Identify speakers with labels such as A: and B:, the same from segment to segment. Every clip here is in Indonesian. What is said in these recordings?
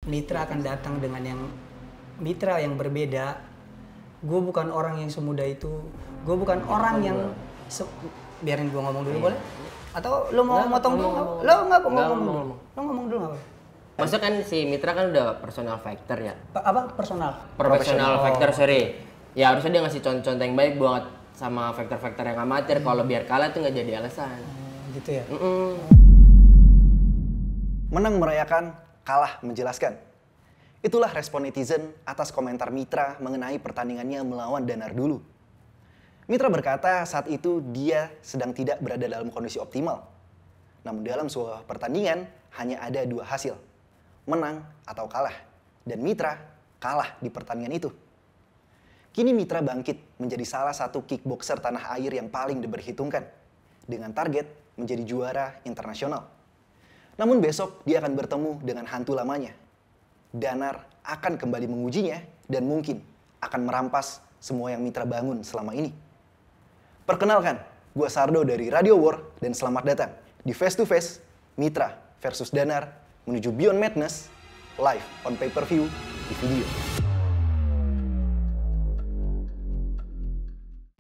A: Mitra akan datang dengan yang mitra yang berbeda. Gue bukan orang yang semudah itu. Gue bukan orang yang biarin gue ngomong dulu boleh? Atau lo mau motong dulu? Lo nggak ngomong dulu. Lo ngomong dulu nggak apa?
B: Maksudnya kan si Mitra kan udah personal fighter ya.
A: Apa personal?
B: Professional fighter sorry. Ya harusnya dia ngasih contoh yang baik buat sama fighter-fighter yang amatir. Kalau biar kalah tuh nggak jadi alasan.
A: Gitu ya.
C: Menang merayakan, kalah menjelaskan. Itulah respon netizen atas komentar Mitra mengenai pertandingannya melawan Danar dulu. Mitra berkata saat itu dia sedang tidak berada dalam kondisi optimal. Namun dalam sebuah pertandingan hanya ada dua hasil, menang atau kalah. Dan Mitra kalah di pertandingan itu. Kini Mitra bangkit menjadi salah satu kickboxer tanah air yang paling diperhitungkan. Dengan target menjadi juara internasional. Namun besok dia akan bertemu dengan hantu lamanya. Danar akan kembali mengujinya dan mungkin akan merampas semua yang Mitra bangun selama ini. Perkenalkan, gue Sardo dari Radio War dan selamat datang di Face to Face Mitra versus Danar menuju Beyond Madness live on pay-per-view di video.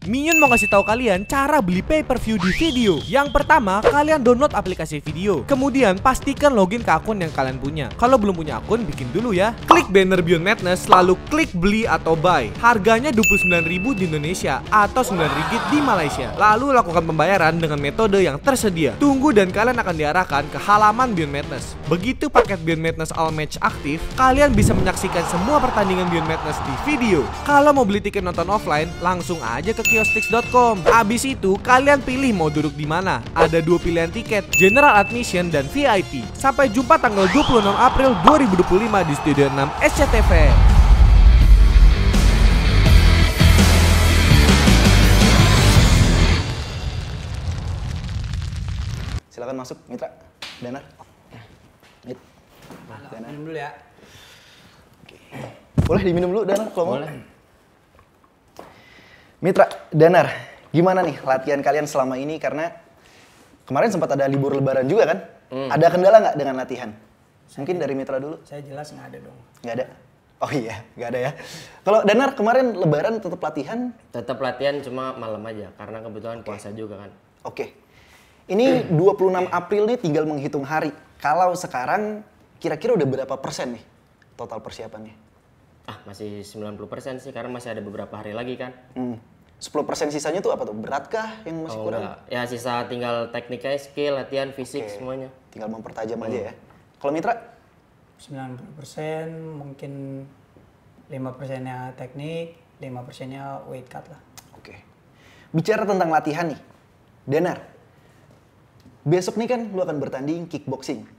D: Minion mau kasih tahu kalian cara beli pay-per-view di video. Yang pertama, kalian download aplikasi video. Kemudian pastikan login ke akun yang kalian punya. Kalau belum punya akun, bikin dulu ya. Klik banner Beyond Madness, lalu klik beli atau buy. Harganya 29.000 di Indonesia atau 9 ringgit di Malaysia. Lalu lakukan pembayaran dengan metode yang tersedia. Tunggu dan kalian akan diarahkan ke halaman Beyond Madness. Begitu paket Beyond Madness All Match aktif, kalian bisa menyaksikan semua pertandingan Beyond Madness di video. Kalau mau beli tiket nonton offline, langsung aja ke kiostik.com. Abis itu kalian pilih mau duduk di mana. Ada dua pilihan tiket, General Admission dan VIP. Sampai jumpa tanggal 26 April 2025 di Studio 6 SCTV.
C: Silakan masuk Mitra, Danar.
A: Danar. Minum dulu ya.
C: Boleh diminum dulu Danar kalau mau.
B: Boleh.
C: Mitra, Danar, gimana nih latihan kalian selama ini? Karena kemarin sempat ada libur lebaran juga kan? Ada kendala nggak dengan latihan? Mungkin dari Mitra dulu.
A: Saya jelas nggak ada dong.
C: Nggak ada? Oh iya, nggak ada ya. Kalau Danar kemarin lebaran tetap latihan?
B: Tetap latihan cuma malam aja karena kebetulan puasa juga kan.
C: Oke. Ini 26 April nih tinggal menghitung hari. Kalau sekarang kira-kira udah berapa persen nih total persiapannya?
B: Masih 90% sih karena masih ada beberapa hari lagi kan.
C: 10% sisanya tuh apa tuh? Beratkah yang masih kurang?
B: Enggak. Ya sisa tinggal tekniknya, skill, latihan, fisik semuanya.
C: Tinggal mempertajam aja ya. Kalau Mitra?
A: 90% mungkin 5%-nya teknik, 5%-nya weight cut lah.
C: Oke. Bicara tentang latihan nih. Danar, besok nih kan lu akan bertanding kickboxing.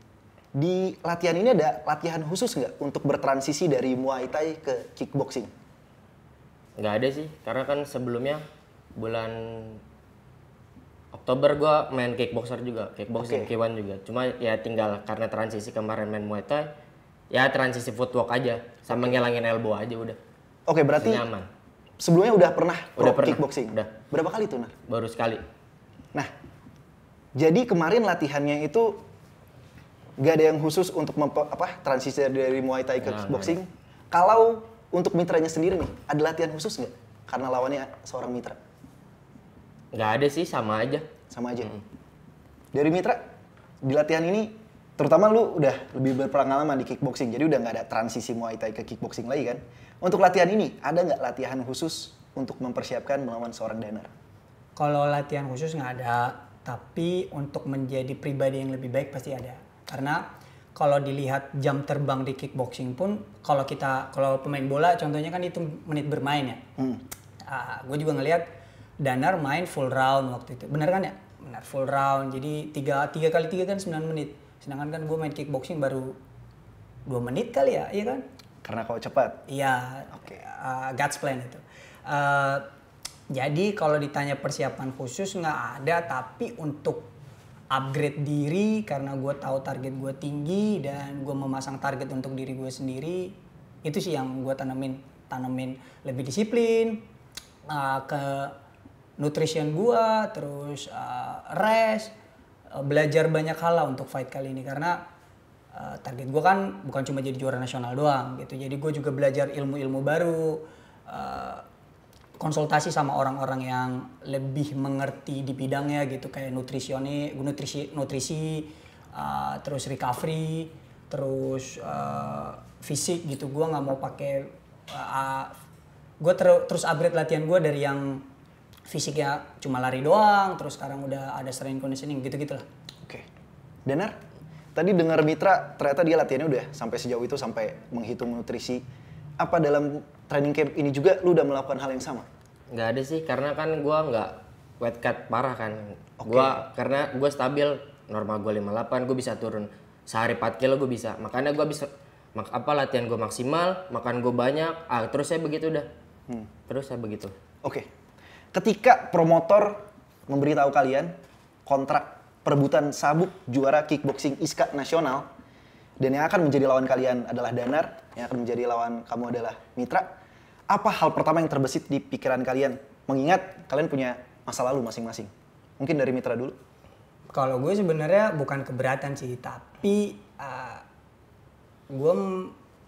C: Di latihan ini ada latihan khusus nggak untuk bertransisi dari Muay Thai ke kickboxing?
B: Nggak ada sih, karena kan sebelumnya bulan Oktober gua main kickboxer juga, kickboxing K1 juga. Cuma ya tinggal karena transisi kemarin main Muay Thai, ya transisi footwork aja, sama ngilangin elbow aja udah.
C: Oke, berarti
B: nyaman.
C: Sebelumnya udah pernah
B: Pernah.
C: kickboxing?
B: Udah.
C: Berapa kali tuh, Nar?
B: Baru sekali.
C: Nah, jadi kemarin latihannya itu gak ada yang khusus untuk transisi dari Muay Thai ke kickboxing. Kalau untuk mitranya sendiri nih, ada latihan khusus nggak? Karena lawannya seorang mitra.
B: Nggak ada sih, sama aja.
C: Sama aja. Dari mitra, di latihan ini, terutama lu udah lebih berpengalaman di kickboxing, jadi udah nggak ada transisi Muay Thai ke kickboxing lagi kan? Untuk latihan ini, ada nggak latihan khusus untuk mempersiapkan melawan seorang Danar?
A: Kalau latihan khusus nggak ada, tapi untuk menjadi pribadi yang lebih baik pasti ada. Karena kalau dilihat jam terbang di kickboxing pun, kalau pemain bola contohnya kan itu menit bermain ya. Gue juga ngelihat Danar main full round waktu itu. Bener kan ya? Benar, full round. Jadi 3 kali 3 kan 9 menit. Sedangkan kan gue main kickboxing baru 2 menit kali ya, iya kan?
C: Karena kau cepat?
A: Iya, God's plan itu. Jadi kalau ditanya persiapan khusus nggak ada, tapi untuk upgrade diri karena gue tahu target gue tinggi dan gue memasang target untuk diri gue sendiri, itu sih yang gue tanemin lebih disiplin, ke nutrition gue, terus rest, belajar banyak hal lah untuk fight kali ini karena target gue kan bukan cuma jadi juara nasional doang gitu. Jadi gue juga belajar ilmu-ilmu baru, konsultasi sama orang-orang yang lebih mengerti di bidangnya gitu, kayak nutrisi, terus recovery, terus fisik gitu. Gue nggak mau pakai, gue terus upgrade latihan gue dari yang fisiknya cuma lari doang, terus sekarang udah ada strength conditioning gitu-gitulah.
C: Oke. Danar, tadi dengar Mitra ternyata dia latihannya udah sampai sejauh itu, sampai menghitung nutrisi. Apa dalam training camp ini juga lu udah melakukan hal yang sama?
B: Nggak ada sih, karena kan gue nggak weight cut parah kan. Karena gue stabil, normal gue 58, gue bisa turun sehari 4 kilo gue bisa. Makanya gue bisa latihan gue maksimal, makan gue banyak, terus saya begitu udah. Terus saya begitu.
C: Oke. Ketika promotor memberitahu kalian kontrak perebutan sabuk juara kickboxing ISKA nasional, dan yang akan menjadi lawan kalian adalah Danar, yang akan menjadi lawan kamu adalah Mitra, apa hal pertama yang terbesit di pikiran kalian? Mengingat kalian punya masa lalu masing-masing. Mungkin dari Mitra dulu.
A: Kalau gue sebenarnya bukan keberatan sih, tapi gue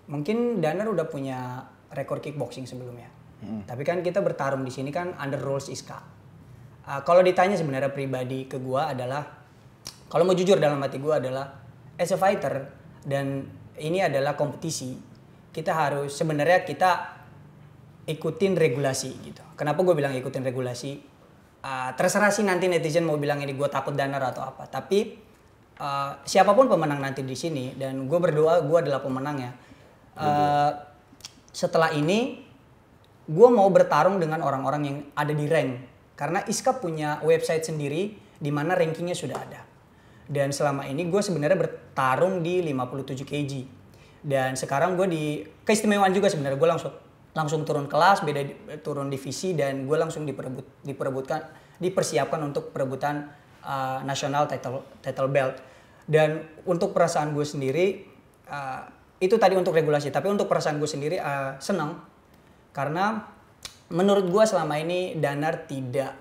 A: mungkin Danar udah punya rekor kickboxing sebelumnya. Tapi kan kita bertarung di sini kan under rules ISKA. Kalau ditanya sebenarnya pribadi ke gue adalah, kalau mau jujur dalam hati gue adalah, as a fighter dan ini adalah kompetisi, kita harus sebenarnya kita ikutin regulasi gitu. Kenapa gue bilang ikutin regulasi? Terserah sih nanti netizen mau bilang ini gue takut Danar atau apa. Tapi siapapun pemenang nanti di sini, dan gue berdoa gue adalah pemenangnya. Setelah ini gue mau bertarung dengan orang-orang yang ada di rank. Karena ISKA punya website sendiri di mana rankingnya sudah ada. Dan selama ini gue sebenarnya bertarung di 57 kg. Dan sekarang gue di keistimewaan juga sebenarnya, gue langsung turun kelas, turun divisi, dan gue langsung dipersiapkan untuk perebutan nasional title belt. Dan untuk perasaan gue sendiri, itu tadi untuk regulasi, tapi untuk perasaan gue sendiri senang. Karena menurut gue selama ini Danar tidak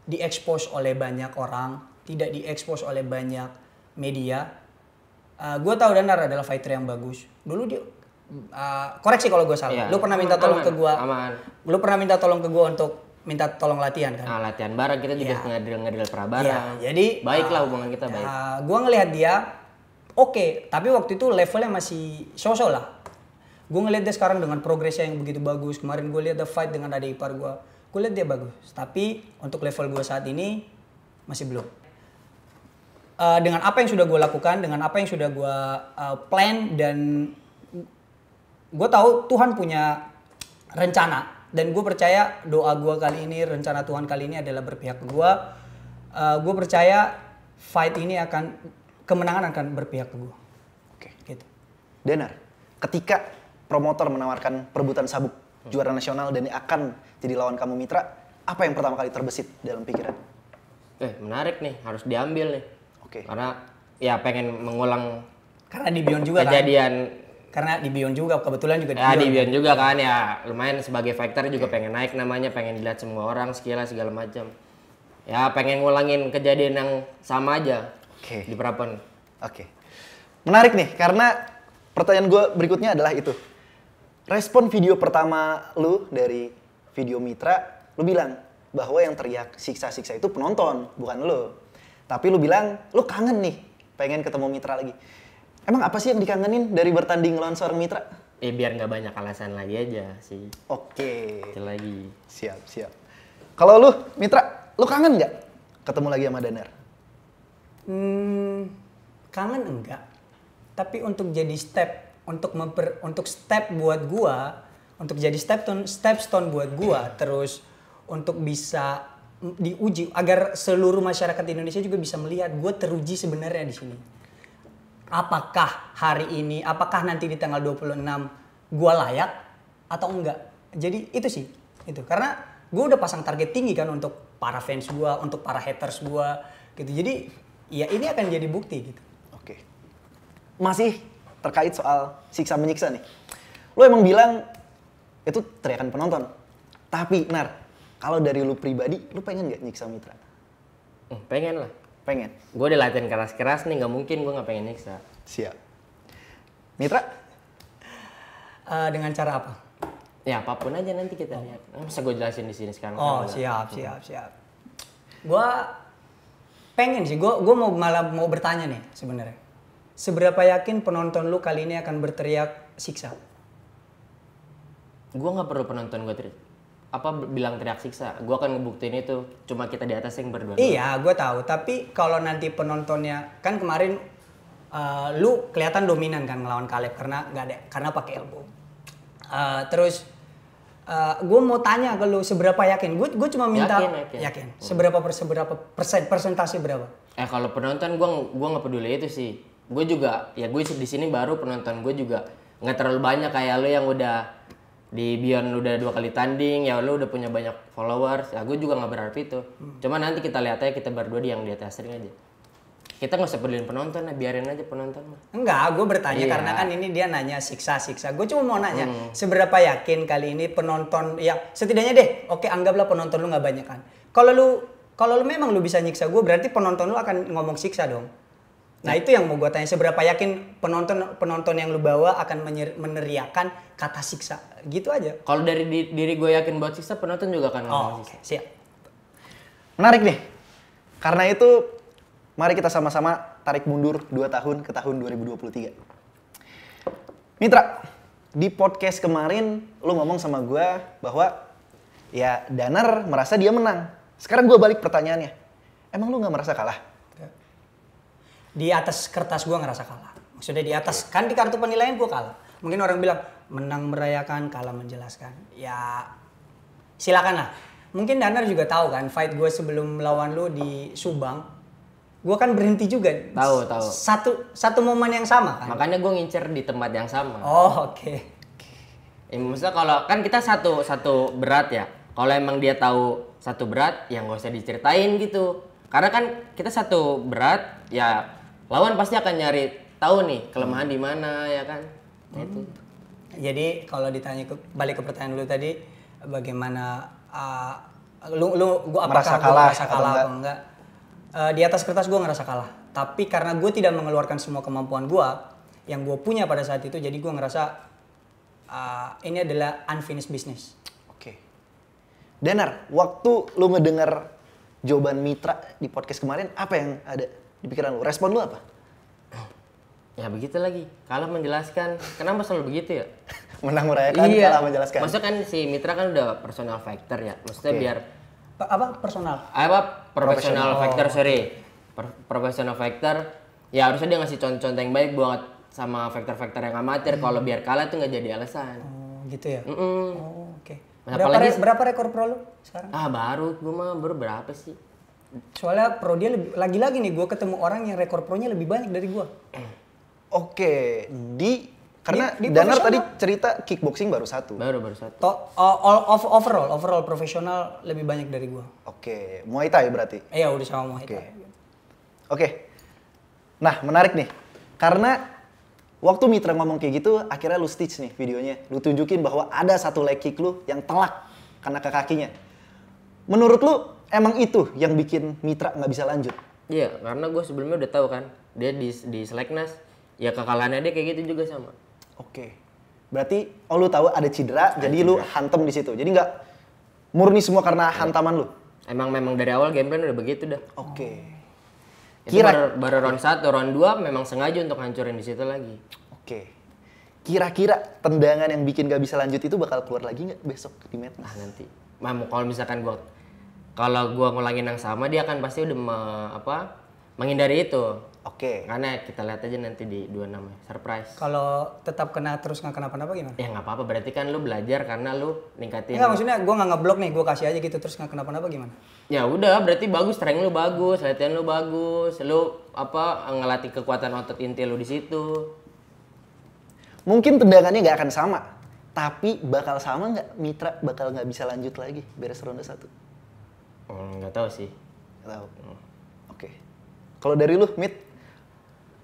A: diekspos oleh banyak orang, tidak diekspos oleh banyak media. Gue tahu Danar adalah fighter yang bagus. Dulu dia koreksi kalau gue salah. Lu pernah minta tolong ke gue. Lu pernah minta tolong ke gue untuk minta tolong latihan kan?
B: Latihan bareng, kita juga ngedrill bareng.
A: Jadi
B: baiklah hubungan kita baik.
A: Gue ngelihat dia oke, tapi waktu itu levelnya masih so-so lah. Gue ngelihat dia sekarang dengan progresnya yang begitu bagus. Kemarin gue lihat dia fight dengan adik ipar gue. Gue lihat dia bagus. Tapi untuk level gue saat ini masih belum. Dengan apa yang sudah gue lakukan, dengan apa yang sudah gue plan, dan gue tahu Tuhan punya rencana. Dan gue percaya doa gue kali ini, rencana Tuhan kali ini adalah berpihak ke gue. Gue percaya fight ini kemenangan akan berpihak ke gue.
C: Oke.
A: Gitu.
C: Danar, ketika promotor menawarkan perebutan sabuk juara nasional dan akan jadi lawan kamu Mitra, apa yang pertama kali terbesit dalam pikiran?
B: Menarik nih, harus diambil nih.
C: Oke.
B: Karena ya pengen mengulang
A: karena di Beyond juga
B: kejadian.
A: Karena di Beyond juga, kebetulan juga
B: di Beyond juga kan, ya lumayan sebagai fighter juga pengen naik namanya, pengen dilihat semua orang, skillnya segala macam. Ya pengen ngulangin kejadian yang sama aja di Prapon.
C: Oke. Menarik nih, karena pertanyaan gue berikutnya adalah itu. Respon video pertama lu dari video Mitra, lu bilang bahwa yang teriak siksa-siksa itu penonton, bukan lu. Tapi lu bilang, lu kangen nih, pengen ketemu Mitra lagi. Emang apa sih yang dikangenin dari bertanding lawan seorang Mitra?
B: Biar nggak banyak alasan lagi aja sih.
C: Oke.
B: Itu lagi.
C: Siap. Kalau lu, Mitra, lu kangen nggak ketemu lagi sama Danar?
A: Kangen enggak. Tapi untuk jadi step, untuk step buat gua, untuk jadi stone buat gua, terus untuk bisa diuji agar seluruh masyarakat Indonesia juga bisa melihat gua teruji sebenarnya di sini. Apakah hari ini, apakah nanti di tanggal 26 gua layak atau enggak? Jadi itu sih, itu. Karena gua udah pasang target tinggi kan untuk para fans gua, untuk para haters gua gitu. Jadi ya ini akan jadi bukti gitu.
C: Oke. Masih terkait soal siksa menyiksa nih. Lu emang bilang itu teriakan penonton. Tapi Nar, kalau dari lu pribadi, lu pengen nggak nyiksa Mitra?
B: Pengen lah.
C: Pengen.
B: Gue udah latihan keras-keras nih, nggak mungkin gue nggak pengen nyiksa.
C: Siap. Mitra?
A: Dengan cara apa?
B: Ya apapun aja nanti kita lihat. Masa gue jelasin di sini sekarang?
A: Oh, siap. Gua pengen sih, gua malah mau bertanya nih sebenarnya. Seberapa yakin penonton lu kali ini akan berteriak siksa?
B: Gue nggak perlu penonton gue bilang teriak siksa. Gue akan ngebuktiin itu. Cuma kita di atas yang berdua.
A: Iya, gue tahu. Tapi kalau nanti penontonnya kan kemarin lu kelihatan dominan kan ngelawan Caleb karena pakai elbow. Terus gue mau tanya ke lu seberapa yakin? Gue cuma minta yakin. Seberapa persentase berapa?
B: Kalau penonton gue nggak peduli itu sih. Gue juga ya gue di sini baru penonton gue juga nggak terlalu banyak kayak lu yang udah di Beyond udah 2 kali tanding ya lu udah punya banyak followers ya gue juga nggak berharap itu. Cuma nanti kita lihat aja kita berdua yang di atas ring aja. Kita nggak usah peduliin penonton, biarin aja penonton.
A: Enggak, gue bertanya karena kan ini dia nanya siksa. Gue cuma mau nanya seberapa yakin kali ini penonton ya setidaknya deh. Oke, anggaplah penonton lu nggak banyak kan. Kalau lu memang lu bisa nyiksa gue berarti penonton lu akan ngomong siksa dong. Nah itu yang mau gue tanya, seberapa yakin penonton yang lu bawa akan meneriakan kata siksa, gitu aja.
B: Kalau dari diri gue yakin buat siksa, penonton juga akan ngomong siksa.
A: Siap.
C: Menarik nih, karena itu mari kita sama-sama tarik mundur 2 tahun ke tahun 2023. Mitra, di podcast kemarin lu ngomong sama gue bahwa ya Danar merasa dia menang. Sekarang gue balik pertanyaannya, emang lu gak merasa kalah?
A: Di atas kertas gue ngerasa kalah. Maksudnya di atas, kan di kartu penilaian gue kalah. Mungkin orang bilang, menang merayakan, kalah menjelaskan. Ya, silakan lah. Mungkin Danar juga tahu kan, fight gue sebelum melawan lu di Subang, gue kan berhenti juga.
B: Tahu.
A: Satu momen yang sama kan.
B: Makanya gue ngincer di tempat yang sama.
A: Oh, oke.
B: Maksudnya kalau kan kita satu berat ya. Kalau emang dia tahu satu berat, ya nggak usah diceritain gitu. Karena kan kita satu berat, ya lawan pasti akan nyari tahu nih kelemahan di mana ya kan. Itu.
A: Jadi kalau ditanya balik ke pertanyaan lu tadi, bagaimana gua
C: merasa
A: kalah apa enggak? Di atas kertas gua ngerasa kalah. Tapi karena gue tidak mengeluarkan semua kemampuan gua yang gue punya pada saat itu, jadi gua ngerasa ini adalah unfinished business.
C: Oke. Danar, waktu lu ngedengar jawaban Mitra di podcast kemarin, apa yang ada di pikiran lu? Respon lu apa?
B: Ya begitu lagi. Kalah menjelaskan. Kenapa selalu begitu ya?
C: Menang merayakan, kalah menjelaskan.
B: Maksudnya kan si Mitra kan udah personal fighter ya. Maksudnya biar
A: Personal
B: professional fighter. Ya harusnya dia ngasih contoh yang baik buat sama fighter-fighter yang amatir. Kalau biar kalah tuh nggak jadi alasan.
A: Oh, gitu ya?
B: Oh,
A: oke.
B: Apalagi
A: Berapa rekor pro lu sekarang?
B: Baru berapa sih?
A: Soalnya pro dia lagi-lagi nih gue ketemu orang yang rekor pro-nya lebih banyak dari gue.
C: Oke, karena
A: di
C: Danar tadi cerita kickboxing baru 1.
B: Baru 1.
A: Overall profesional lebih banyak dari gue.
C: Oke, Muay Thai berarti?
A: Iya udah sama Muay Thai.
C: Oke. Nah menarik nih, karena waktu Mitra ngomong kayak gitu, akhirnya lu stitch nih videonya. Lu tunjukin bahwa ada satu leg kick lu yang telak kena ke kakinya. Menurut lu emang itu yang bikin Mitra nggak bisa lanjut?
B: Iya, karena gue sebelumnya udah tahu kan, dia di Seleknas, ya kekalahannya dia kayak gitu juga sama.
C: Oke, berarti lu tahu ada cedera, jadi lu hantem di situ. Jadi nggak murni semua karena hantaman lu?
B: Memang dari awal game plan udah begitu dah.
C: Oke.
B: Baru round 1, round 2 memang sengaja untuk hancurin di situ lagi.
C: Oke. Kira-kira tendangan yang bikin gak bisa lanjut itu bakal keluar lagi nggak besok di Madness?
B: Nanti. Kalau misalkan kalau gua ngulangin yang sama, dia kan pasti udah menghindari itu.
C: Oke.
B: Karena kita lihat aja nanti di 26 surprise.
A: Kalau tetap kena terus nggak kenapa-napa gimana?
B: Ya nggak apa-apa, berarti kan lu belajar karena lu ningkatin.
A: Enggak, maksudnya gue nggak ngeblok nih, gue kasih aja gitu terus nggak kenapa-napa gimana?
B: Ya udah, berarti bagus, strength lu bagus, latihan lu bagus, lu ngelatih kekuatan otot inti lu di situ.
C: Mungkin tendangannya nggak akan sama, tapi bakal sama nggak Mitra bakal nggak bisa lanjut lagi beres ronde 1?
B: Nggak tahu sih.
C: Nggak tahu. Oke. Kalau dari lu, Mit,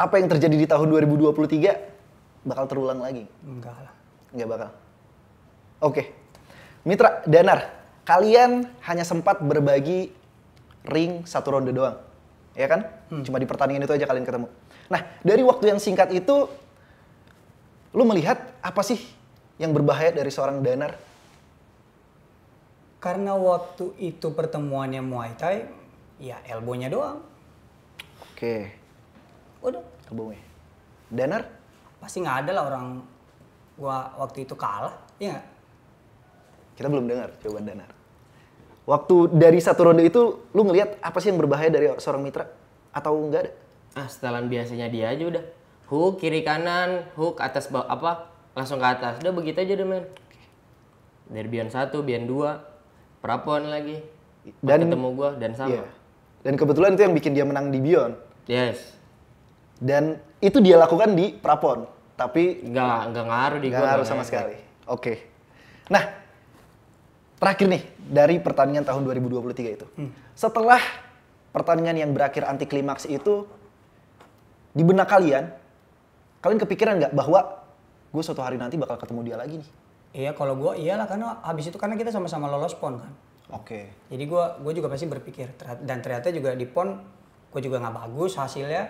C: apa yang terjadi di tahun 2023 bakal terulang lagi?
A: Enggak lah.
C: Nggak bakal. Oke. Mitra, Danar, kalian hanya sempat berbagi ring 1 ronde doang. Ya kan? Cuma di pertandingan itu aja kalian ketemu. Nah, dari waktu yang singkat itu, Lu melihat apa sih yang berbahaya dari seorang Danar?
A: Karena waktu itu pertemuannya Muay Thai, ya elbownya doang.
C: Oke,
A: Udah,
C: elbownya. Danar?
A: pasti nggak ada lah orang gua waktu itu kalah, iya nggak?
C: Kita belum dengar jawaban Danar. Waktu dari satu ronde itu, lu ngelihat apa sih yang berbahaya dari seorang Mitra? Atau enggak ada?
B: Setelan biasanya dia aja udah. Hook kiri kanan, hook atas bawah apa? Langsung ke atas. Udah begitu aja udah main. Dari Beyond 1, Beyond 2, Prapon lagi. Dan ketemu gua dan sama.
C: Iya. Dan kebetulan itu yang bikin dia menang di Beyond.
B: Yes.
C: Dan itu dia lakukan di Prapon. Tapi
B: Enggak ngaruh di
C: nggak
B: gua.
C: ngaruh sama sekali. Oke. Nah, terakhir nih dari pertandingan tahun 2023 itu. Setelah pertandingan yang berakhir anti klimaks itu, di benak kalian kepikiran nggak bahwa gue suatu hari nanti bakal ketemu dia lagi nih?
A: Iya, kalau gua iyalah karena habis itu karena kita sama-sama lolos PON kan.
C: Oke.
A: Jadi gua juga pasti berpikir dan ternyata juga di PON gue juga nggak bagus hasilnya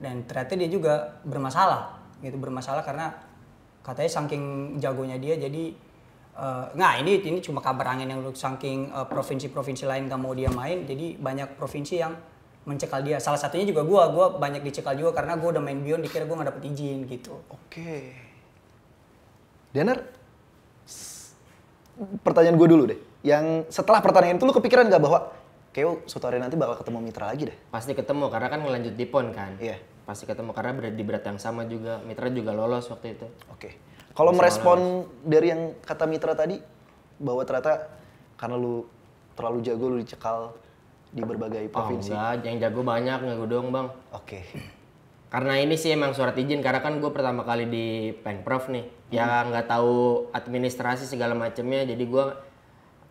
A: dan ternyata dia juga bermasalah karena katanya saking jagonya dia jadi ini cuma kabar angin yang saking provinsi-provinsi lain gak mau dia main jadi banyak provinsi yang mencekal dia. Salah satunya juga gua banyak dicekal juga karena gua udah main Beyond dikira gua nggak dapet izin gitu.
C: Oke. Danar, pertanyaan gue dulu deh. Yang setelah pertandingan itu lu kepikiran nggak bahwa kayak suatu hari nanti bakal ketemu Mitra lagi deh?
B: Pasti ketemu karena kan ngelanjut di PON kan.
C: Iya.
B: Pasti ketemu karena di berat yang sama juga. Mitra juga lolos waktu itu.
C: Oke. Kalau merespon dari yang kata Mitra tadi bahwa ternyata karena lu terlalu jago lu dicekal di berbagai provinsi.
B: Enggak, yang jago banyak, nggak gue doang bang.
C: Oke.
B: Karena ini sih emang surat izin, karena kan gue pertama kali di Pengprov nih. Ya nggak tahu administrasi segala macamnya, jadi gue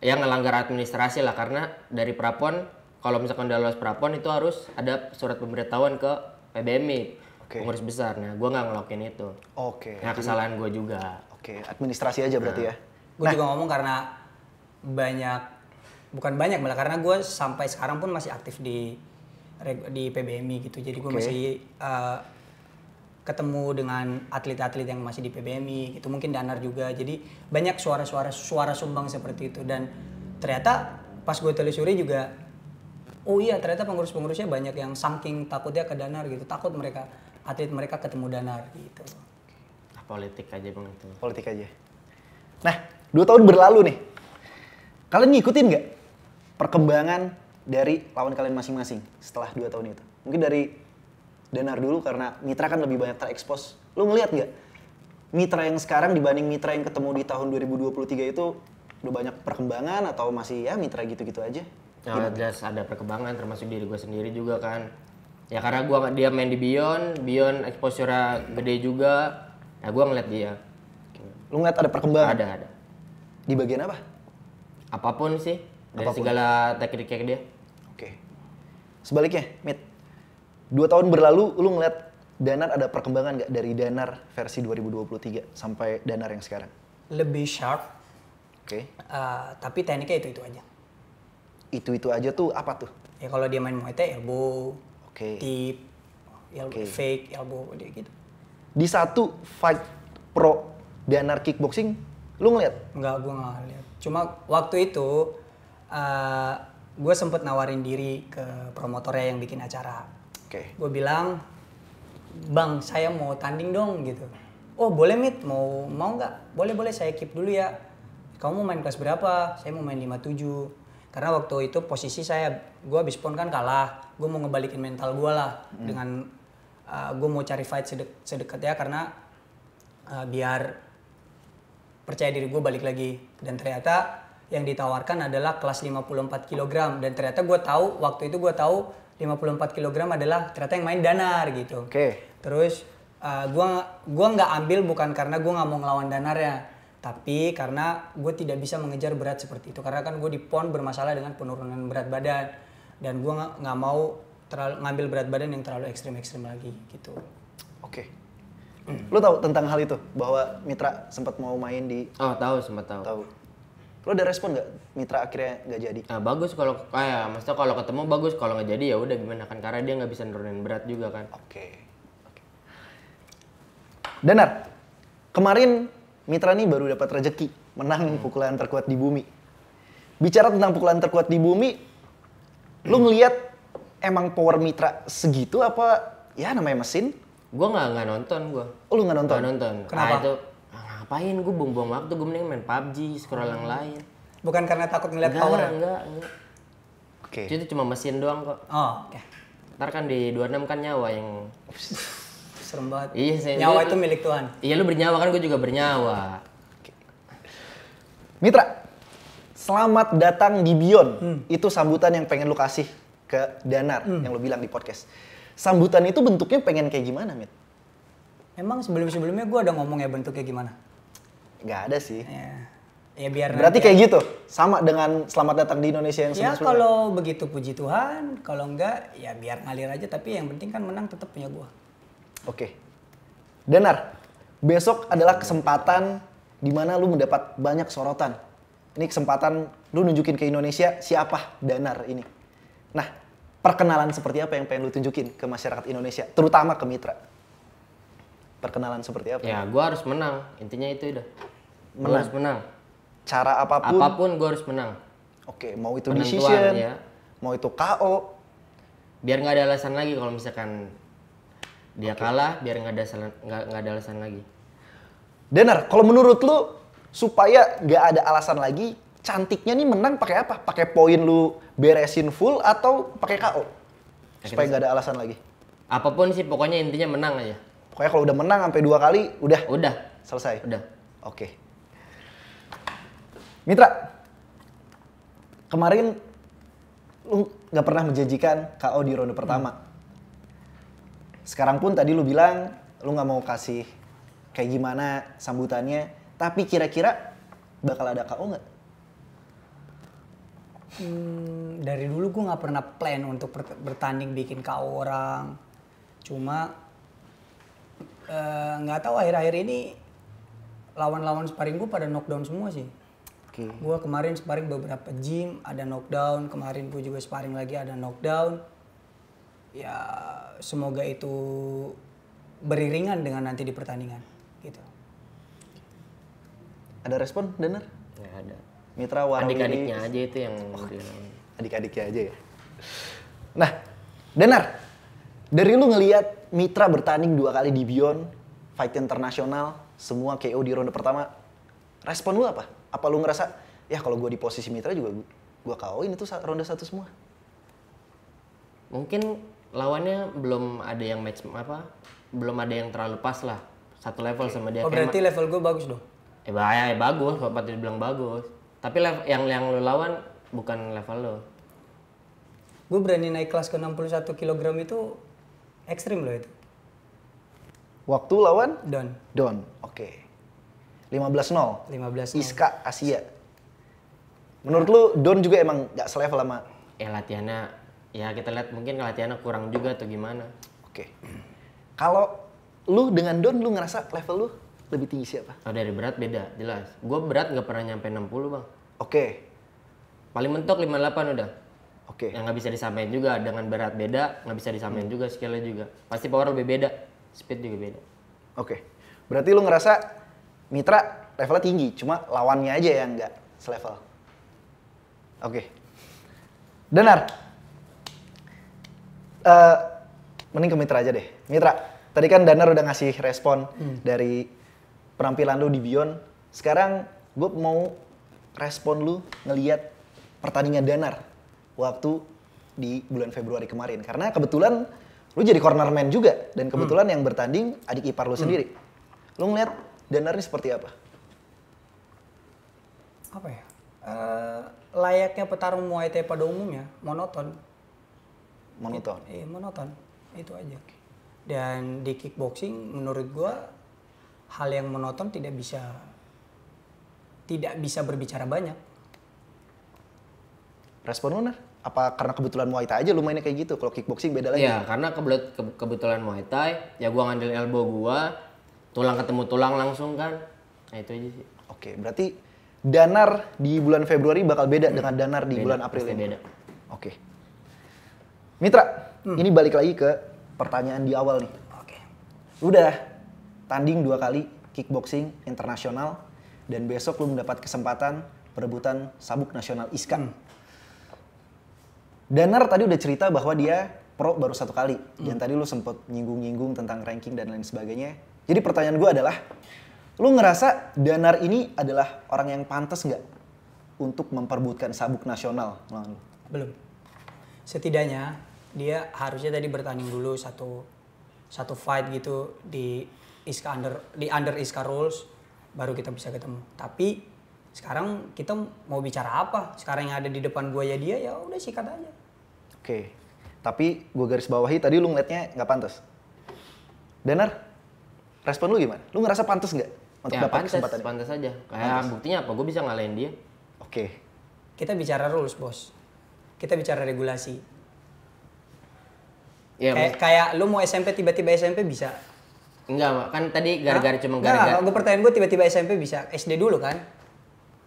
B: ya ngelanggar administrasi lah. Karena dari Prapon, kalau misalkan udah lolos Prapon itu harus ada surat pemberitahuan ke PBMI, pengurus besar. Nah gue nggak ngelakuin itu.
C: Oke.
B: Nah kesalahan gue juga.
C: Oke, administrasi aja berarti ya.
A: Gue juga ngomong karena bukan banyak malah karena gue sampai sekarang pun masih aktif di PBMI gitu. Jadi gue masih ketemu dengan atlet-atlet yang masih di PBMI gitu. Mungkin Danar juga. Jadi banyak suara sumbang seperti itu. Dan ternyata pas gue telusuri juga, oh iya ternyata pengurus-pengurusnya banyak yang saking takutnya ke Danar gitu. Takut atlet mereka ketemu Danar gitu.
B: Politik aja bang itu.
C: Politik aja. Nah, 2 tahun berlalu nih. Kalian ngikutin nggak perkembangan dari lawan kalian masing-masing setelah 2 tahun itu? Mungkin dari Danar dulu karena Mitra kan lebih banyak terekspos. Lu ngeliat nggak Mitra yang sekarang dibanding Mitra yang ketemu di tahun 2023 itu udah banyak perkembangan atau masih ya Mitra gitu-gitu aja?
B: Nah, jelas ada perkembangan termasuk diri gue sendiri juga kan. Ya karena dia main di Beyond exposure gede juga. Nah gue ngeliat dia.
C: Lu ngeliat ada perkembangan?
B: Ada.
C: Di bagian apa?
B: Apapun sih. Dari segala tekniknya dia.
C: Oke. Sebaliknya, Mit. 2 tahun berlalu, lu ngeliat Danar ada perkembangan nggak dari Danar versi 2023 sampai Danar yang sekarang?
A: Lebih sharp.
C: Oke.
A: Tapi tekniknya itu aja.
C: Itu aja tuh apa tuh?
A: Ya kalau dia main Muay Thai, elbow, tip, fake, elbow, dia gitu.
C: Di satu fight pro Danar kickboxing, lu ngeliat?
A: Enggak, gue nggak lihat. Cuma waktu itu gue sempet nawarin diri ke promotornya yang bikin acara. Gue bilang, bang saya mau tanding dong gitu. Oh boleh Mit, mau nggak? Boleh saya keep dulu ya. Kamu mau main kelas berapa? Saya mau main 57. Karena waktu itu posisi gue habis PON kan kalah. Gue mau ngebalikin mental gue lah dengan gue mau cari fight sedekatnya karena biar percaya diri gue balik lagi. Dan ternyata yang ditawarkan adalah kelas 54 kg. Dan ternyata waktu itu gue tahu 54 kg adalah ternyata yang main Danar gitu. Terus gue nggak ambil bukan karena gue nggak mau ngelawan Danarnya. Tapi karena gue tidak bisa mengejar berat seperti itu. Karena kan gue di PON bermasalah dengan penurunan berat badan. Dan gue nggak mau ngambil berat badan yang terlalu ekstrim lagi gitu.
C: Lu tahu tentang hal itu bahwa Mitra sempat mau main di?
B: Oh sempat tahu.
C: Lu ada respon nggak Mitra akhirnya nggak jadi?
B: Nah, bagus kalau maksudnya kalau ketemu bagus, kalau nggak jadi ya udah gimana kan karena dia nggak bisa nurunin berat juga kan.
C: Danar, Kemarin Mitra nih baru dapat rezeki menang pukulan terkuat di bumi. Bicara tentang pukulan terkuat di bumi, lu ngelihat emang power Mitra segitu apa ya namanya mesin?
B: Gue nggak nonton gue.
C: Oh, lu nggak nonton?
B: Nggak nonton.
A: Kenapa?
B: Itu ngapain gue buang-buang waktu, gue mending main PUBG, scroll yang lain.
A: Bukan karena takut ngeliat
B: Enggak,
A: power.
B: enggak.
C: Oke.
B: Itu cuma mesin doang kok.
A: Oh, oke.
B: Ntar kan di 26 kan nyawa yang...
A: Serem banget.
B: Iya,
A: Nyawa itu milik Tuhan.
B: Iya, lu bernyawa kan, gue juga bernyawa.
C: Mitra, selamat datang di Beyond. Itu sambutan yang pengen lu kasih ke Danar yang lu bilang di podcast. Sambutan itu bentuknya pengen kayak gimana, Mit?
A: Emang sebelum-sebelumnya gue udah ngomong ya bentuknya gimana?
C: Gak ada sih.
A: Ya biar
C: Berarti
A: nanti
C: kayak gitu, sama dengan selamat datang di Indonesia yang
A: ya
C: sebelumnya.
A: kalau begitu puji Tuhan, kalau enggak ya biar ngalir aja. Tapi yang penting kan menang tetap punya gue.
C: Oke. Danar, besok adalah kesempatan di mana lu mendapat banyak sorotan. Ini kesempatan lu nunjukin ke Indonesia siapa Danar ini. Nah, perkenalan seperti apa yang pengen lu tunjukin ke masyarakat Indonesia, terutama ke Mitra? Perkenalan seperti apa?
B: Ya, gue harus menang. Intinya itu udah. Gue
C: Menang.
B: harus menang.
C: Cara apapun.
B: Apapun gue harus menang.
C: Oke, mau itu
B: Penentuan,
C: decision,
B: ya.
C: mau itu KO.
B: Biar nggak ada alasan lagi kalau misalkan dia kalah, biar nggak ada alasan lagi.
C: Danar, kalau menurut lu supaya nggak ada alasan lagi, cantiknya nih menang pakai apa? Pakai poin lu beresin full atau pakai KO? Supaya nggak ada alasan lagi.
B: Apapun sih, pokoknya intinya menang aja.
C: Pokoknya kalau udah menang sampai 2 kali, udah
B: Udah,
C: selesai.
B: udah.
C: Oke. Mitra, kemarin lu nggak pernah menjanjikan KO di ronde pertama. Sekarang pun tadi lu bilang lu nggak mau kasih kayak gimana sambutannya, tapi kira-kira bakal ada KO nggak?
A: Dari dulu gue nggak pernah plan untuk bertanding bikin KO orang. Cuma nggak tahu akhir-akhir ini lawan-lawan sparring gue pada knockdown semua sih.
C: Oke.
A: Gue kemarin sparring beberapa gym ada knockdown, kemarin gue juga sparring lagi ada knockdown. Ya semoga itu beriringan dengan nanti di pertandingan gitu.
C: Ada respon, Danar?
B: Nggak ada.
C: Mitra Warawiri.
B: Adik-adiknya aja itu yang bilang.
C: Adik-adiknya aja ya. Nah, Danar, dari lu ngelihat Mitra bertanding 2 kali di Beyond, fight internasional, semua KO di ronde pertama, respon lu apa? Apa lu ngerasa, ya kalau gue di posisi Mitra juga gue KO-in itu ronde 1 semua?
B: Mungkin lawannya belum ada yang match belum ada yang terlalu pas lah. Satu level sama dia.
A: Oh berarti level gue bagus dong?
B: Bagus, Bapak tadi bilang bagus. Tapi yang lo lawan bukan level lo.
A: Gue berani naik kelas ke 61 kg itu ekstrim loh itu.
C: Waktu lawan?
A: Don.
C: Don, oke. 15-0.
A: 15-0.
C: Iska Asia. Menurut lu Don juga emang gak selevel sama?
B: Ya latihannya, ya kita lihat mungkin latihannya kurang juga atau gimana.
C: Oke. Kalau lu dengan Don, lu ngerasa level lu lebih tinggi siapa?
B: Oh, dari berat beda, jelas. Gue berat nggak pernah nyampe 60 bang.
C: Oke.
B: Paling mentok 58 udah.
C: Oke.
B: Yang nggak bisa disamain juga, dengan berat beda, nggak bisa disamain juga, skillnya juga. Pasti power lebih beda, speed juga beda.
C: Oke. Berarti lu ngerasa Mitra levelnya tinggi, cuma lawannya aja yang nggak selevel. Oke. Danar. Mending ke Mitra aja deh. Mitra, tadi kan Danar udah ngasih respon dari penampilan lu di Beyond. Sekarang gue mau respon lu ngelihat pertandingan Danar waktu di bulan Februari kemarin. Karena kebetulan lu jadi cornerman juga. Dan kebetulan yang bertanding adik ipar lu sendiri. Lu ngeliat Danar ini seperti apa?
A: Apa ya? Layaknya petarung Muay Thai pada umumnya, monoton.
C: Monoton.
A: Iya, monoton. Itu aja. Dan di kickboxing menurut gua hal yang monoton tidak bisa berbicara banyak.
C: Respon lu, Nar? Apa karena kebetulan Muay Thai aja lu mainnya kayak gitu? Kalau kickboxing beda lagi?
B: Iya, karena kebetulan Muay Thai, ya gua ngandelin elbow gua, tulang ketemu tulang langsung kan. Nah itu aja sih.
C: Oke, berarti Danar di bulan Februari bakal beda dengan Danar di bulan April
B: pasti
C: ini?
B: beda.
C: Oke. Mitra, ini balik lagi ke pertanyaan di awal nih.
A: Oke.
C: Lu udah tanding 2 kali kickboxing internasional dan besok lu mendapat kesempatan perebutan sabuk nasional ISKA. Danar tadi udah cerita bahwa dia pro baru 1 kali. Dan tadi lu sempet nyinggung-nyinggung tentang ranking dan lain sebagainya. Jadi pertanyaan gue adalah, lu ngerasa Danar ini adalah orang yang pantas nggak untuk memperebutkan sabuk nasional lawan lu?
A: Belum. Setidaknya dia harusnya tadi bertanding dulu satu fight gitu di under ISKA rules, baru kita bisa ketemu. Tapi sekarang kita mau bicara apa? Sekarang yang ada di depan gue ya dia, ya udah sikat aja.
C: Oke. Tapi gue garis bawahi tadi lu ngeliatnya nggak pantas. Danar, respon lu gimana? Lu ngerasa pantas nggak untuk
B: Ya
C: dapat kesempatan?
B: pantas aja. Kayak buktinya apa? Gue bisa ngalahin dia.
C: Oke.
A: Kita bicara rules, bos. Kita bicara regulasi.
B: Ya,
A: Kayak lu mau SMP tiba-tiba SMP bisa.
B: enggak, Mak. Kan tadi gara-gara cuma
A: Nggak,
B: gara-gara
A: gue pertanyaan gue tiba-tiba SMP bisa. SD dulu kan?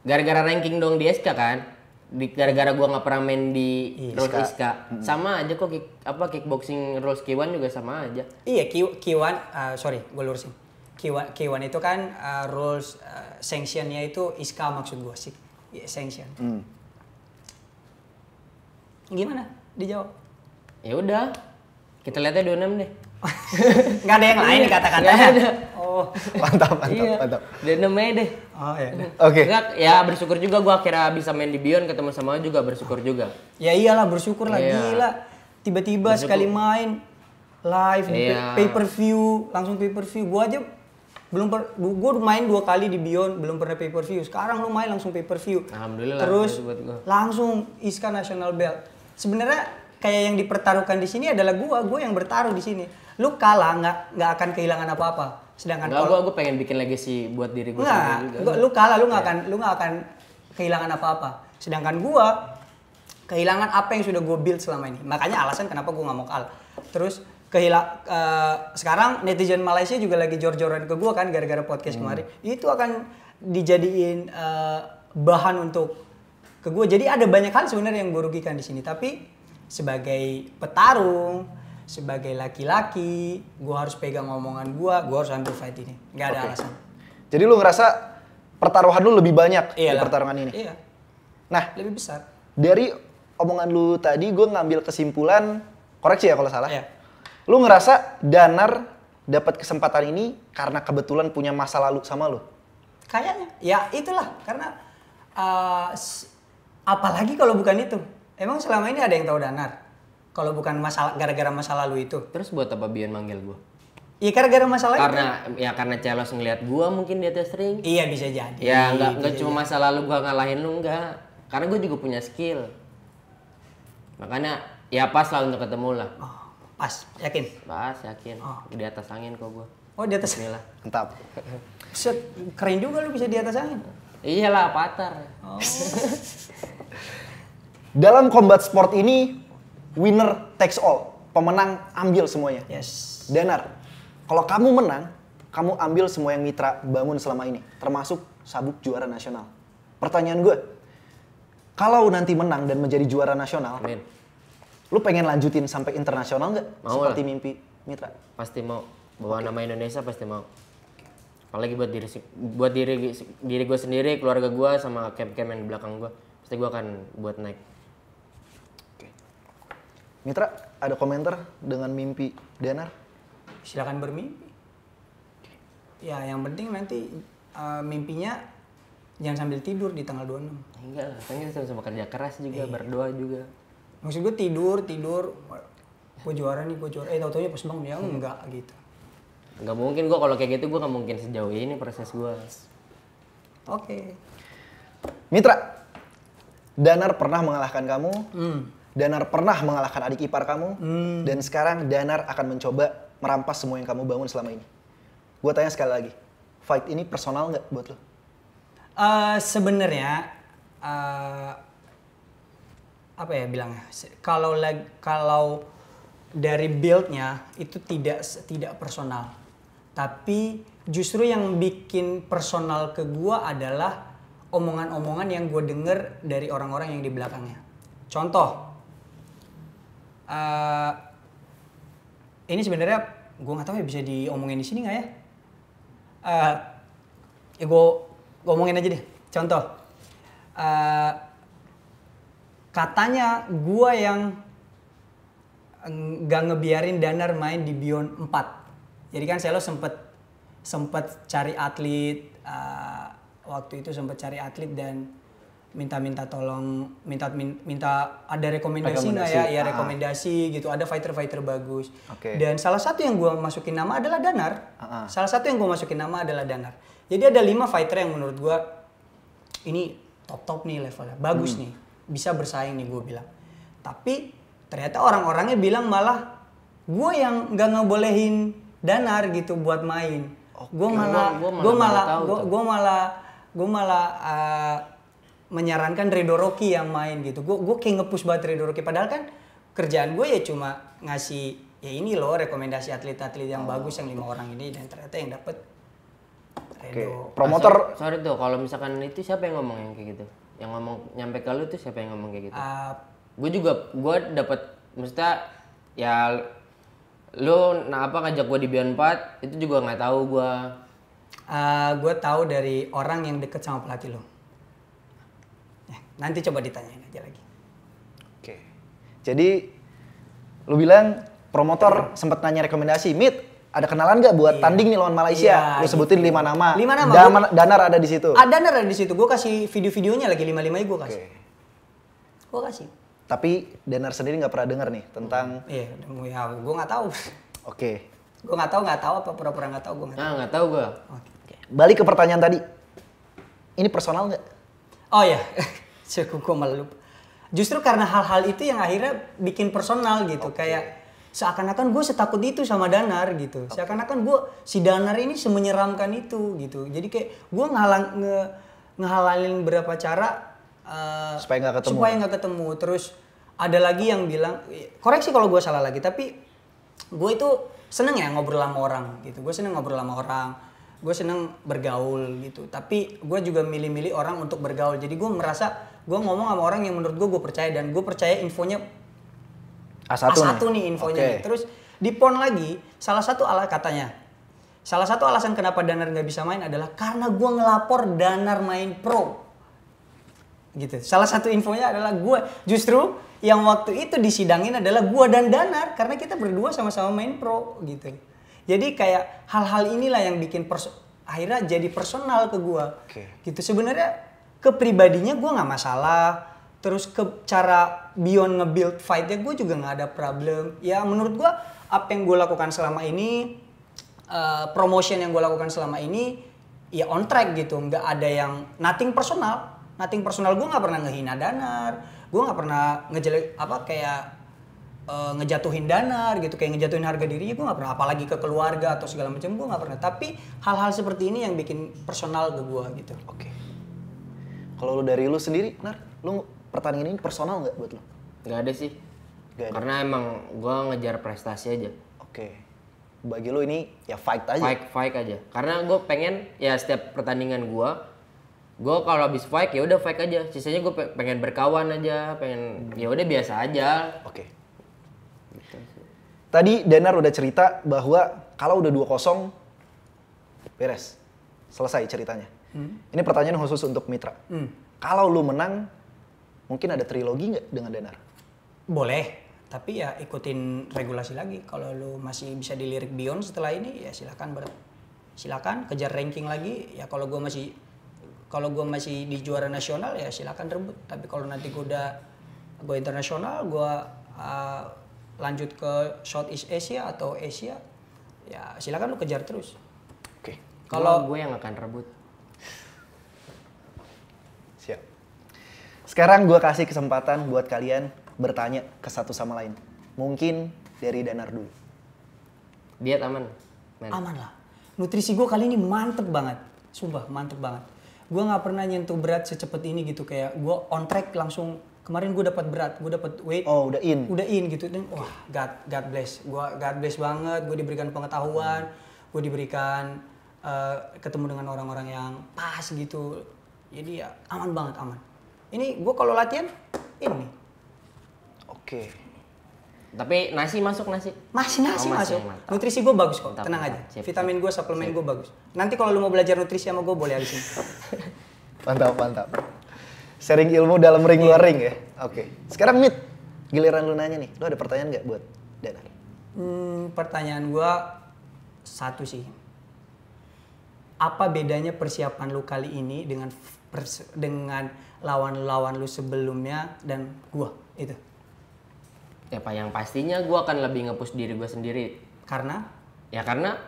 B: gara-gara ranking dong di SK kan. Gara-gara gua nggak pernah main di rules ISKA. Sama aja kok kickboxing rules K1 juga sama aja.
A: Iya, K1, sorry, gue lurusin. K1 itu kan rules sanctionnya itu ISKA maksud gue sih. Sanction. Gimana? Dijawab.
B: Ya udah. Kita lihatnya 26 deh.
A: Nggak ada yang lain kata-katanya.
B: Nggak ada.
A: Oh.
C: Mantap.
B: Iya. 26 aja deh.
A: Oh ya.
C: Oke.
B: Enggak, ya bersyukur juga gua akhirnya bisa main di Beyond, ketemu sama lu juga bersyukur juga.
A: Ya iyalah, bersyukur lah,
B: Iya.
A: gila. Tiba-tiba sekali main live di
B: Iya.
A: pay-per-view, langsung pay-per-view. Gua aja gua main 2 kali di Beyond, belum pernah pay-per-view. Sekarang lu main langsung pay-per-view.
B: Alhamdulillah.
A: Terus
B: itu buat gua.
A: langsung ISKA National Belt. Sebenarnya kayak yang dipertaruhkan di sini adalah gua yang bertaruh di sini. Lu kalah nggak akan kehilangan apa-apa. Sedangkan
B: Enggak, gua pengen bikin legacy buat diri gua sendiri juga.
A: lu kalah, lu nggak akan kehilangan apa-apa. Sedangkan gua kehilangan apa yang sudah gua build selama ini. Makanya alasan kenapa gua nggak mau kalah. Terus sekarang netizen Malaysia juga lagi jor-joran ke gua kan gara-gara podcast kemarin. Itu akan dijadiin bahan untuk ke gua. Jadi ada banyak hal sebenarnya yang gua rugikan di sini. Tapi sebagai petarung, sebagai laki-laki, gue harus pegang omongan gue harus ambil fight ini. Gak ada alasan.
C: Jadi lu ngerasa pertaruhan lu lebih banyak di
A: Iyalah.
C: pertarungan ini?
A: Iya,
C: Nah,
A: lebih besar.
C: dari omongan lu tadi gue ngambil kesimpulan, koreksi ya kalau salah.
A: Iya.
C: Lu ngerasa Danar dapat kesempatan ini karena kebetulan punya masa lalu sama lu?
A: Kayaknya, ya itulah. Karena apalagi kalau bukan itu. Emang selama ini ada yang tahu Danar? Kalau bukan gara-gara masa lalu itu.
B: Terus buat apa Beyond manggil gua?
A: Iya gara-gara masalah itu.
B: Karena Celos ngelihat gua mungkin di atas ring.
A: Iya bisa jadi.
B: Ya enggak cuma masa lalu gua ngalahin lu enggak. Karena gua juga punya skill. Makanya ya pas lah untuk ketemu lah.
A: Oh, pas, yakin?
B: Pas, yakin. Di atas angin kok gua.
A: Oh di atas.
B: Bismillah.
C: Mantap.
A: Set, keren juga lu bisa di atas angin.
B: Iyalah, Avatar.
A: Oh.
C: Dalam combat sport ini, winner takes all. Pemenang ambil semuanya.
A: Yes.
C: Danar, kalau kamu menang, kamu ambil semua yang Mitra bangun selama ini. Termasuk sabuk juara nasional. Pertanyaan gue, kalau nanti menang dan menjadi juara nasional,
B: Amin.
C: lu pengen lanjutin sampai internasional nggak?
B: Mau
C: Seperti
B: lah.
C: mimpi Mitra.
B: Pasti mau. Bawa nama Indonesia pasti mau. Apalagi buat diri gue sendiri, keluarga gue, sama camp-camp yang di belakang gue. Pasti gue akan buat naik.
C: Mitra, ada komentar dengan mimpi Danar?
A: Silakan bermimpi. Ya, yang penting nanti mimpinya jangan sambil tidur di tanggal 26.
B: Enggak lah, kan kita sama kerja keras juga, berdoa juga.
A: Maksud gue tidur, gue juara nih, tau-taunya pas bangun ya enggak gitu.
B: Enggak mungkin gue kalau kayak gitu, gue nggak mungkin sejauh ini proses gue.
A: Oke.
C: Mitra, Danar pernah mengalahkan kamu. Danar pernah mengalahkan adik ipar kamu. Dan sekarang Danar akan mencoba merampas semua yang kamu bangun selama ini. Gue tanya sekali lagi, fight ini personal nggak buat lo?
A: Sebenarnya apa ya bilangnya? Kalau dari build-nya itu tidak personal. Tapi justru yang bikin personal ke gua adalah omongan-omongan yang gue denger dari orang-orang yang di belakangnya. Contoh, ini sebenarnya gue nggak tahu ya bisa diomongin di sini nggak ya? gue ngomongin aja deh. Contoh, katanya gue yang nggak ngebiarin Danar main di Beyond 4. Jadi kan Selo sempet cari atlet, waktu itu sempet cari atlet dan minta tolong, minta ada rekomendasi nggak ya rekomendasi gitu, ada fighter bagus. Dan salah satu yang gue masukin nama adalah Danar. Jadi ada 5 fighter yang menurut gue ini top nih levelnya, bagus nih, bisa bersaing nih gue bilang. Tapi ternyata orang-orangnya bilang malah gue yang nggak ngebolehin Danar gitu buat main. Gue malah menyarankan Redo Rocky yang main gitu. Gue kayak nge-push banget Redo Rocky. Padahal kan kerjaan gue ya cuma ngasih ya ini loh rekomendasi atlet-atlet yang bagus yang 5 orang ini, dan ternyata yang dapet Redo.
C: Promotor.
B: Sorry tuh, kalau misalkan itu siapa yang ngomong yang kayak gitu? Yang ngomong nyampe ke lu tuh siapa yang ngomong kayak gitu? Gue dapet, maksudnya ya lu ngajak gue di Beyond 4 itu juga nggak tahu gue.
A: Gue tahu dari orang yang deket sama pelatih lo. Nanti coba ditanyain aja lagi.
C: Oke. Jadi lu bilang promotor sempat nanya rekomendasi, Mit, ada kenalan nggak buat tanding nih lawan Malaysia? Lu sebutin 5 nama.
A: 5 nama.
C: Danar ada di situ.
A: Danar ada di situ. Gue kasih video-videonya lagi 5-5-nya gue kasih. Gue kasih.
C: Tapi Danar sendiri nggak pernah dengar nih tentang.
A: Iya, gue nggak tahu.
C: Oke.
A: Gue nggak tahu apa pura-pura nggak tahu. Gue nggak tahu.
B: Nggak tahu gue.
C: Balik ke pertanyaan tadi. Ini personal nggak?
A: Oh ya. Gue malah lupa. Justru karena hal-hal itu yang akhirnya bikin personal gitu. Kayak seakan-akan gue setakut itu sama Danar gitu. Seakan-akan gue si Danar ini semenyeramkan itu gitu. Jadi kayak gue ngehalalin berapa cara
C: supaya nggak ketemu.
A: Terus ada lagi yang bilang, koreksi kalau gue salah lagi, tapi gue itu seneng ya ngobrol sama orang gitu. Gue seneng ngobrol sama orang. Gue seneng bergaul gitu, tapi gue juga milih-milih orang untuk bergaul. Jadi gue merasa gue ngomong sama orang yang menurut gue percaya, dan gue percaya infonya A1 nih infonya. Terus di PON lagi, salah satu alasan kenapa Danar nggak bisa main adalah karena gue ngelapor Danar main pro. Gitu. Salah satu infonya adalah gue, justru yang waktu itu disidangin adalah gue dan Danar karena kita berdua sama-sama main pro gitu. Jadi kayak hal-hal inilah yang bikin akhirnya jadi personal ke gue. Gitu. Sebenarnya ke pribadinya gue nggak masalah. Terus ke cara Beyond nge-build fight-nya gue juga nggak ada problem. Ya menurut gue apa yang gue lakukan selama ini, promotion yang gue lakukan selama ini, ya on track gitu. Nggak ada yang nothing personal. Gue nggak pernah ngehina Danar. Gue nggak pernah ngejatuhin Danar gitu, kayak ngejatuhin harga dirinya. Gue nggak pernah, apalagi ke keluarga atau segala macam, gue nggak pernah. Tapi hal-hal seperti ini yang bikin personal ke gue gitu.
C: Kalau lu dari lu sendiri, Nar, lu pertandingan ini personal nggak buat lu?
B: Nggak ada sih. Karena emang gue ngejar prestasi aja.
C: Bagi lu ini ya fight aja.
B: Fight aja. Karena gue pengen ya setiap pertandingan gue kalau habis fight ya udah fight aja. Sisanya gue pengen berkawan aja, pengen ya udah biasa aja.
C: Tadi Danar udah cerita bahwa kalau udah 2-0 beres. Selesai ceritanya. Ini pertanyaan khusus untuk Mitra. Kalau lu menang, mungkin ada trilogi nggak dengan Danar?
A: Boleh, tapi ya ikutin regulasi lagi. Kalau lu masih bisa dilirik Beyond setelah ini, ya silakan kejar ranking lagi. Ya kalau gue masih di juara nasional, ya silakan rebut. Tapi kalau nanti gue internasional, gue lanjut ke Southeast Asia atau Asia, ya silakan lu kejar terus.
B: Kalau gue yang akan rebut.
C: Siap. Sekarang gue kasih kesempatan buat kalian bertanya ke satu sama lain. Mungkin dari Danar dulu.
B: Diet aman?
A: Aman lah. Nutrisi gue kali ini mantep banget. Sumpah mantep banget. Gue gak pernah nyentuh berat secepat ini gitu. Kayak gue on track langsung. Kemarin gue dapat berat, gue dapat weight.
C: Udah in
A: gitu. Dan wah God bless. God bless banget. Gue diberikan pengetahuan. Gue diberikan ketemu dengan orang-orang yang pas gitu. Jadi ya aman banget, aman. Ini gue kalau latihan ini.
B: Tapi nasi masuk nasi.
A: Masih
B: Oh, masih,
A: masuk.
B: mantap.
A: Nutrisi gue bagus kok,
B: Mantap,
A: tenang
B: mantap.
A: aja.
B: Sip,
A: Vitamin gue, suplemen gue bagus. Nanti kalau lu mau belajar nutrisi sama gue boleh habisin.
C: Mantap, mantap. Sharing ilmu dalam ring luar ring ya. Oke. Sekarang Mit, giliran lu nanya nih. Lu ada pertanyaan nggak buat Danar?
A: Pertanyaan gue satu sih. Apa bedanya persiapan lu kali ini dengan lawan-lawan lu sebelumnya dan gua itu?
B: Ya Pak, yang pastinya gue akan lebih nge-push diri gue sendiri.
A: Karena
B: Ya karena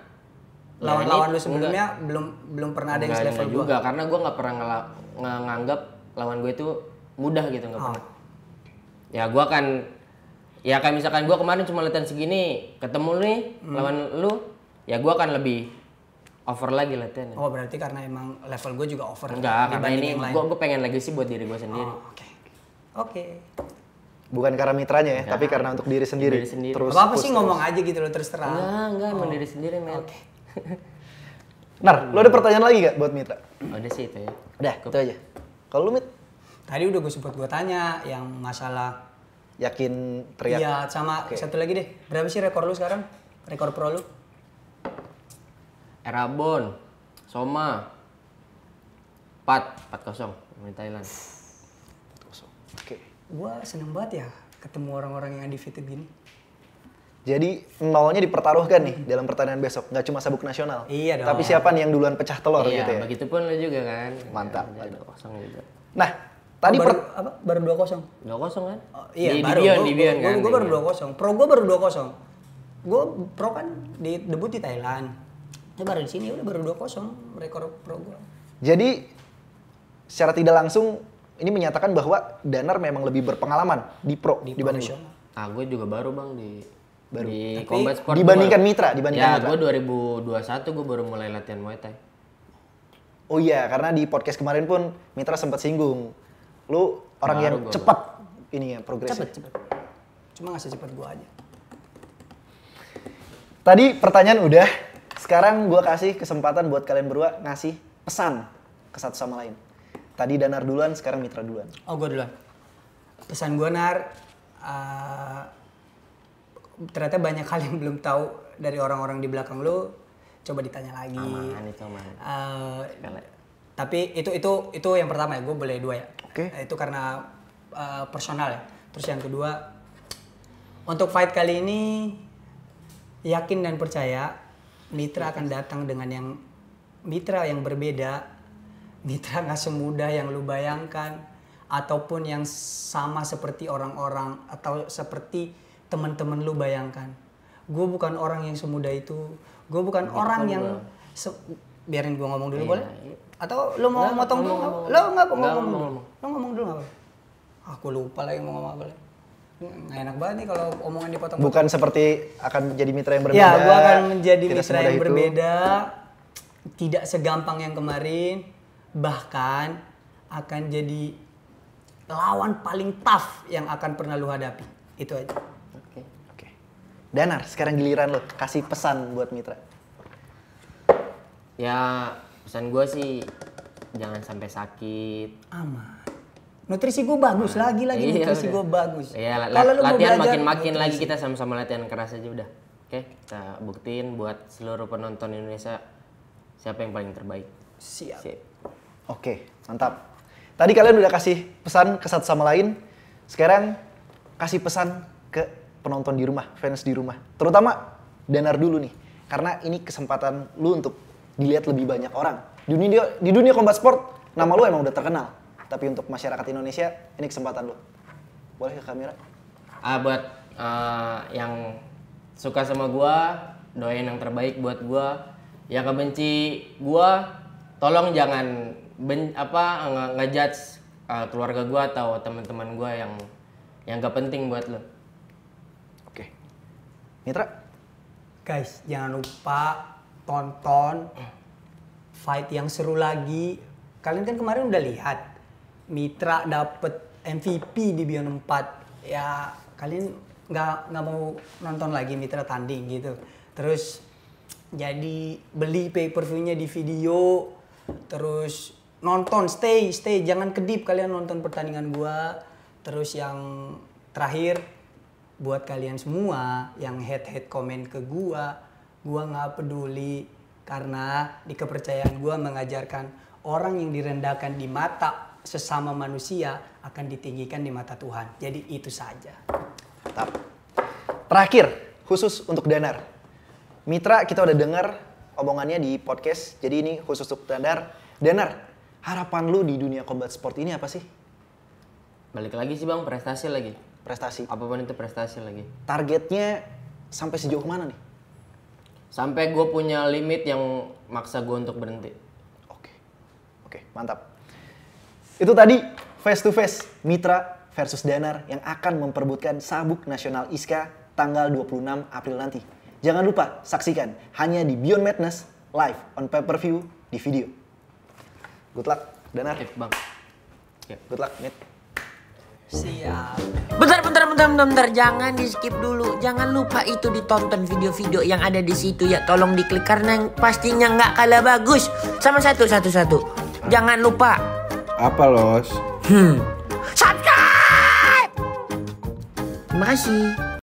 A: lawan-lawan lu
B: ini
A: sebelumnya belum pernah ada yang
B: enggak
A: selevel gua.
B: juga, karena gue nggak pernah nganggap lawan gue itu mudah gitu, nggak pernah. Ya gue akan, ya kayak misalkan gue kemarin cuma latihan segini, ketemu nih lawan lu, ya gue akan lebih over lagi latihannya.
A: Oh, berarti karena emang level gue juga over.
B: Enggak, karena
A: dibanding
B: ini
A: yang lain.
B: gue pengen legacy buat diri gue sendiri.
A: Oh, oke. Oke.
C: Bukan karena mitranya ya, tapi karena untuk diri sendiri.
B: Diri sendiri.
C: Terus
A: Apa
C: push
A: sih ngomong aja gitu loh terus terang.
B: Enggak, emang diri sendiri men.
A: Oke.
C: Nar, lu ada pertanyaan lagi gak buat Mitra?
B: Udah sih itu ya.
C: Udah, itu aja. Kalau lu Mit,
A: Tadi udah gue sempat gue tanya yang masalah
C: yakin teriak?
A: iya sama satu lagi deh. Berapa sih rekor lu sekarang? Rekor pro lu?
B: Erabon, Soma, 4-0 di Thailand.
C: Oke.
A: Gua seneng banget ya ketemu orang-orang yang undefeated gini.
C: Jadi nolnya dipertaruhkan nih dalam pertandingan besok, nggak cuma sabuk nasional.
A: Iya dong.
C: Tapi siapa nih yang duluan pecah telur
B: Iya,
C: gitu ya?
B: begitupun lu juga kan.
C: Mantap,
B: Ya, udah 2-0 juga.
C: Nah, tadi
A: baru, apa? Baru 2-0.
B: 2-0 kan?
A: Oh, iya,
B: di
A: baru.
B: Bion, di Bion kan.
A: Gue baru 2-0. Pro gue baru 2-0. Gue pro kan di debut di Thailand. Ya baru di sini udah baru 2-0 rekor pro gue.
C: Jadi secara tidak langsung ini menyatakan bahwa Danar memang lebih berpengalaman di pro dibanding lu.
B: Ah, gue juga baru bang di
A: Tapi
B: Combat Sport.
C: dibandingkan
B: gua-
C: Mitra, dibandingkan
B: Ya,
C: Mitra.
B: gue 2021 gue baru mulai latihan Muay Thai.
C: Oh iya, karena di podcast kemarin pun Mitra sempat singgung. Lu orang
B: Baru
C: yang
B: gua,
C: cepat ini ya progresnya.
A: Cepet. Cuma gak secepat gue aja.
C: Tadi pertanyaan udah, sekarang gua kasih kesempatan buat kalian berdua ngasih pesan ke satu sama lain. Tadi Danar duluan, sekarang Mitra duluan.
A: Oh gue duluan. Pesan gue Nar, ternyata banyak hal yang belum tahu dari orang-orang di belakang lu. Coba ditanya lagi.
B: Aman itu aman.
A: Tapi itu yang pertama ya, gue boleh dua ya.
C: Oke.
A: Itu karena personal ya. Terus yang kedua, untuk fight kali ini yakin dan percaya Mitra akan datang dengan yang Mitra yang berbeda. Mitra nggak semudah yang lu bayangkan ataupun yang sama seperti orang-orang atau seperti teman-teman lu bayangkan. Gue bukan orang yang semudah itu. Gue bukan orang yang biarin gue ngomong dulu
B: Iya,
A: boleh?
B: iya.
A: Atau lu mau motong dulu? Lo nggak ngomong dulu? Lo ngomong dulu nggak? Aku lupa lagi mau ngomong apa lagi. Nggak enak banget nih kalau omongan dipotong.
C: Bukan seperti akan menjadi mitra yang berbeda.
A: Ya, gue akan menjadi
C: tidak
A: mitra
C: semudah
A: yang
C: itu.
A: berbeda. Tidak segampang yang kemarin. Bahkan akan jadi lawan paling tough yang akan pernah lu hadapi. Itu aja.
B: Oke.
C: Oke. Danar, sekarang giliran lo kasih pesan buat Mitra.
B: Ya pesan gue sih jangan sampai sakit.
A: Aman. Nutrisi gue bagus. Lagi-lagi
B: Iya,
A: nutrisi
B: udah.
A: gue bagus.
B: Iya,
A: Kalau lu mau
B: latihan
A: belajar,
B: makin lagi
A: nutrisi.
B: kita sama-sama latihan keras aja udah. Oke, kita buktiin buat seluruh penonton Indonesia siapa yang paling terbaik.
A: Siap.
B: Sip.
C: Oke, mantap. Tadi kalian udah kasih pesan ke satu sama lain. Sekarang kasih pesan ke penonton di rumah, fans di rumah. Terutama Danar dulu nih. Karena ini kesempatan lu untuk dilihat lebih banyak orang. Di dunia combat sport, nama lu emang udah terkenal. Tapi untuk masyarakat Indonesia, ini kesempatan lu. Boleh ke kamera?
B: Buat yang suka sama gua, doain yang terbaik buat gua. Yang kebenci gua, tolong jangan ngejudge keluarga gua atau teman-teman gua yang gak penting buat lo.
C: Oke. Mitra?
A: Guys, jangan lupa tonton fight yang seru lagi. Kalian kan kemarin udah lihat Mitra dapet MVP di Bion 4. Ya, kalian nggak mau nonton lagi Mitra tanding gitu. Terus jadi beli pay-per-view-nya di video, terus nonton, stay, jangan kedip kalian nonton pertandingan gua. Terus yang terakhir, buat kalian semua yang hate komen ke gua nggak peduli, karena di kepercayaan gua mengajarkan orang yang direndahkan di mata sesama manusia akan ditinggikan di mata Tuhan. Jadi itu saja.
C: Mantap. Terakhir, khusus untuk Danar. Mitra, kita udah dengar omongannya di podcast, jadi ini khusus untuk Danar. Danar, harapan lu di dunia combat sport ini apa sih?
B: Balik lagi sih bang, prestasi lagi.
C: Prestasi.
B: Apapun itu prestasi lagi.
C: Targetnya sampai sejauh mana nih?
B: Sampai gue punya limit yang maksa gue untuk berhenti.
C: Oke, mantap. Itu tadi face to face Mitra versus Danar yang akan memperebutkan sabuk nasional ISKA tanggal 26 April nanti. Jangan lupa saksikan hanya di Beyond Madness live on pay-per-view di video. Good luck, Danar.
B: Bang.
C: Good luck, Mit.
A: Siap.
E: Bentar, jangan di skip dulu. Jangan lupa itu ditonton video-video yang ada di situ ya. Tolong diklik karena pastinya nggak kalah bagus. Sama satu. Jangan lupa.
F: Apa Los?
E: Subscribe. Terima kasih.